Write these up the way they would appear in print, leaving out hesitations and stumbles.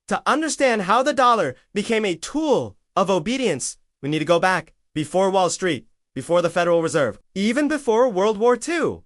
To understand how the dollar became a tool of obedience, we need to go back before Wall Street, before the Federal Reserve, even before World War II.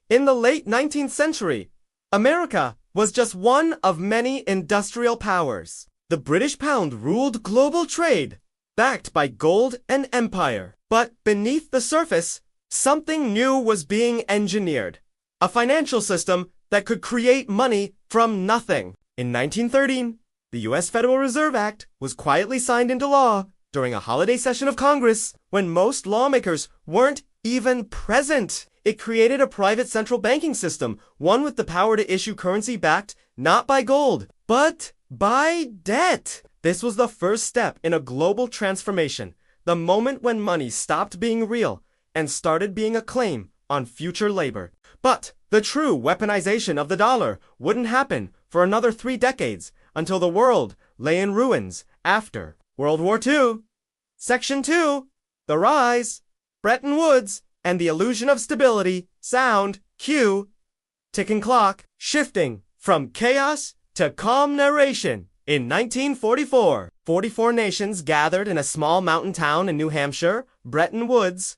In the late 19th century, America was just one of many industrial powers. The British pound ruled global trade, backed by gold and empire. But beneath the surface, something new was being engineered. A financial system that could create money from nothing. In 1913, the U.S. Federal Reserve Act was quietly signed into law during a holiday session of Congress when most lawmakers weren't even present. It created a private central banking system, one with the power to issue currency backed not by gold, but by debt. This was the first step in a global transformation, the moment when money stopped being real and started being a claim on future labor. But the true weaponization of the dollar wouldn't happen for another 3 decades until the world lay in ruins after World War II. Section 2, The Rise, Bretton Woods, and the Illusion of Stability, Sound, Cue, Ticking Clock, shifting from chaos to calm narration. In 1944, 44 nations gathered in a small mountain town in New Hampshire, Bretton Woods.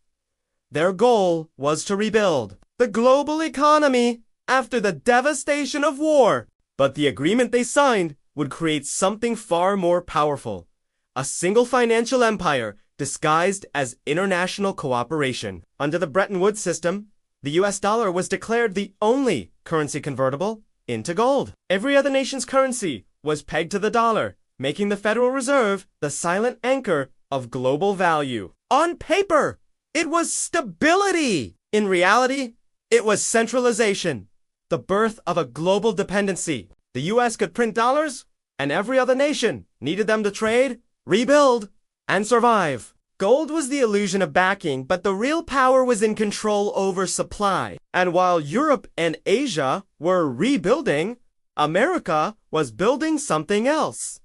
Their goal was to rebuild the global economy after the devastation of war. But the agreement they signed would create something far more powerful. A single financial empire disguised as international cooperation. Under the Bretton Woods system, the US dollar was declared the only currency convertible into gold. Every other nation's currency was pegged to the dollar, making the Federal Reserve the silent anchor of global value. On paper, it was stability. In reality, it was centralization, the birth of a global dependency. The US could print dollars, and every other nation needed them to trade, rebuild, and survive. Gold was the illusion of backing, but the real power was in control over supply. And while Europe and Asia were rebuilding, America was building something else.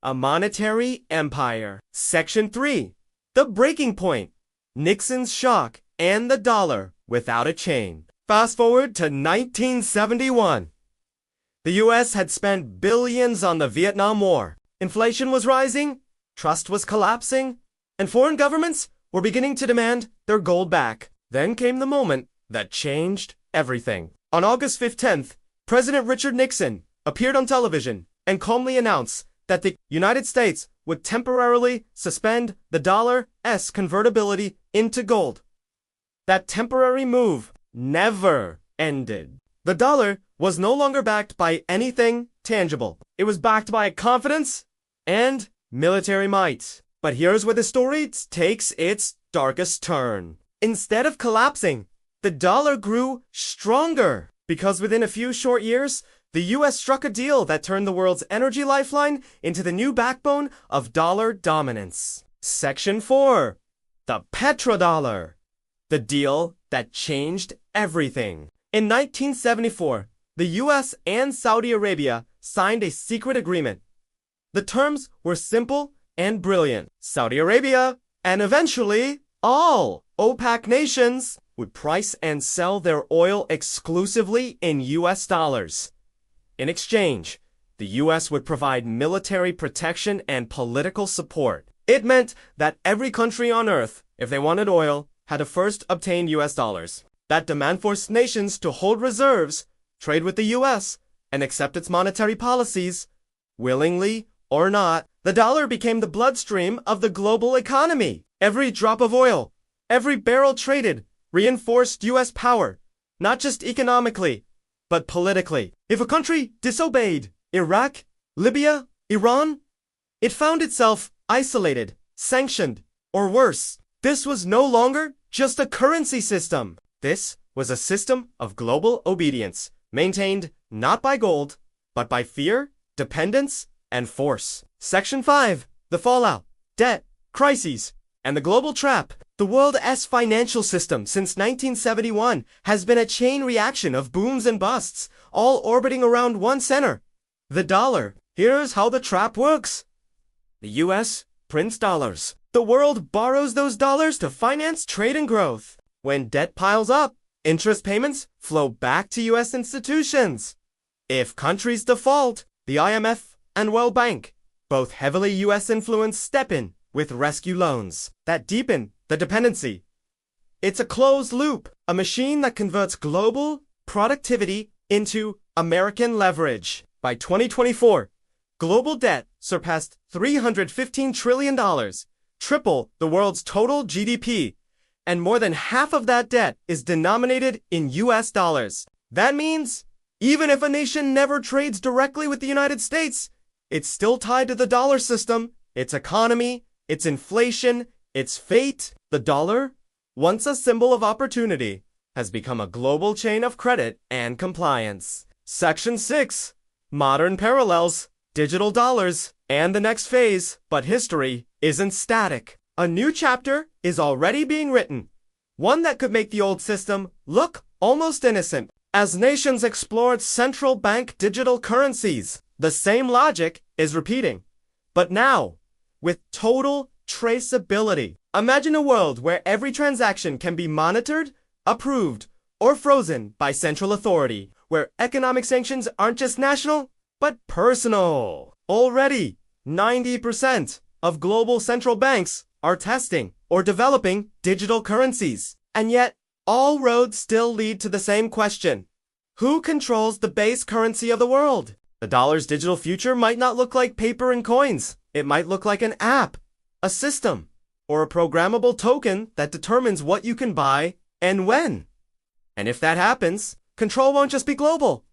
A monetary empire. Section 3. The breaking point. Nixon's shock and the dollar without a chain. Fast forward to 1971. The US had spent billions on the Vietnam War. Inflation was rising, trust was collapsing, and foreign governments were beginning to demand their gold back. Then came the moment that changed everything. On August 15th, President Richard Nixon appeared on television and calmly announced that the United States would temporarily suspend the dollar's convertibility into gold. That temporary move never ended. The dollar was no longer backed by anything tangible. It was backed by confidence and military might. But here's where the story takes its darkest turn. Instead of collapsing, the dollar grew stronger because within a few short years, the US struck a deal that turned the world's energy lifeline into the new backbone of dollar dominance. Section 4. The Petrodollar. The deal that changed everything. In 1974, the US and Saudi Arabia signed a secret agreement. The terms were simple and brilliant. Saudi Arabia, and eventually all OPEC nations, would price and sell their oil exclusively in US dollars. In exchange, the US would provide military protection and political support. It meant that every country on earth, if they wanted oil, had to first obtain US dollars. That demand forced nations to hold reserves, trade with the US, and accept its monetary policies. Willingly or not, the dollar became the bloodstream of the global economy. Every drop of oil, every barrel traded, reinforced US power, not just economically, but politically. If a country disobeyed, Iraq, Libya, Iran, it found itself isolated, sanctioned, or worse. This was no longer just a currency system. This was a system of global obedience, maintained not by gold, but by fear, dependence, and force. Section 5. The fallout, debt, crises, and the global trap. The world's financial system since 1971 has been a chain reaction of booms and busts, all orbiting around one center, the dollar. Here's how the trap works. The US prints dollars. The world borrows those dollars to finance trade and growth. When debt piles up, interest payments flow back to US institutions. If countries default, the IMF and World Bank, both heavily US-influenced, step in with rescue loans that deepen the dependency. It's a closed loop, a machine that converts global productivity into American leverage. By 2024, global debt surpassed $315 trillion, triple the world's total GDP, and more than half of that debt is denominated in US dollars. That means even if a nation never trades directly with the United States, it's still tied to the dollar system, its economy, its inflation, its fate. The dollar, once a symbol of opportunity, has become a global chain of credit and compliance. Section 6. Modern parallels, digital dollars, and the next phase. But history isn't static. A new chapter is already being written, one that could make the old system look almost innocent. As nations explored central bank digital currencies, the same logic is repeating, but now with total traceability. Imagine a world where every transaction can be monitored, approved, or frozen by central authority, where economic sanctions aren't just national, but personal. Already, 90% of global central banks are testing or developing digital currencies. And yet, all roads still lead to the same question. Who controls the base currency of the world? The dollar's digital future might not look like paper and coins. It might look like an app, a system, or a programmable token that determines what you can buy and when. And if that happens, control won't just be global.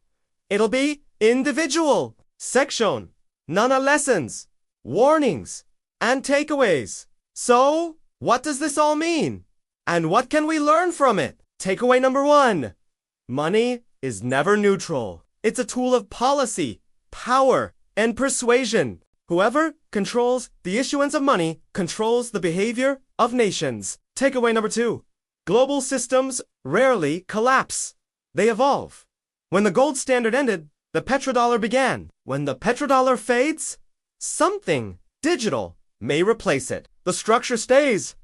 It'll be individual. Section, nana lessons, warnings, and takeaways. So, what does this all mean? And what can we learn from it? Takeaway number 1. Money is never neutral. It's a tool of policy, power, and persuasion. Whoever controls the issuance of money controls the behavior of nations. Takeaway number 2. Global systems rarely collapse. They evolve. When the gold standard ended, the petrodollar began. When the petrodollar fades, something digital may replace it. The structure stays.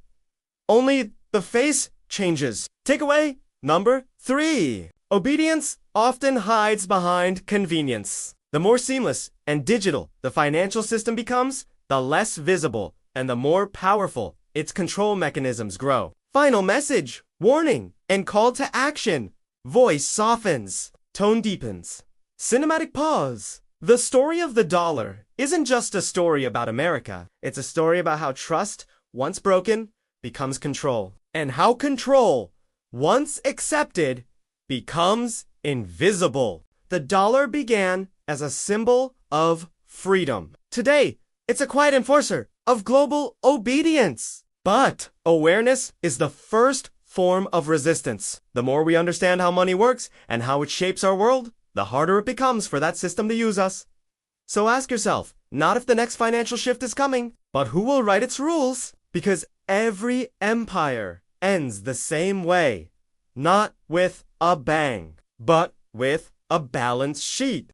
Only the face changes. Takeaway number 3. Obedience often hides behind convenience. The more seamless and digital the financial system becomes, the less visible and the more powerful its control mechanisms grow. Final message, warning, and call to action. Voice softens, tone deepens. Cinematic pause. The story of the dollar isn't just a story about America. It's a story about how trust, once broken, becomes control. And how control, once accepted, becomes invisible. The dollar began as a symbol of freedom. Today, it's a quiet enforcer of global obedience. But awareness is the first form of resistance. The more we understand how money works and how it shapes our world, the harder it becomes for that system to use us. So ask yourself, not if the next financial shift is coming, but who will write its rules? Because every empire ends the same way. Not with a bang, but with a balance sheet.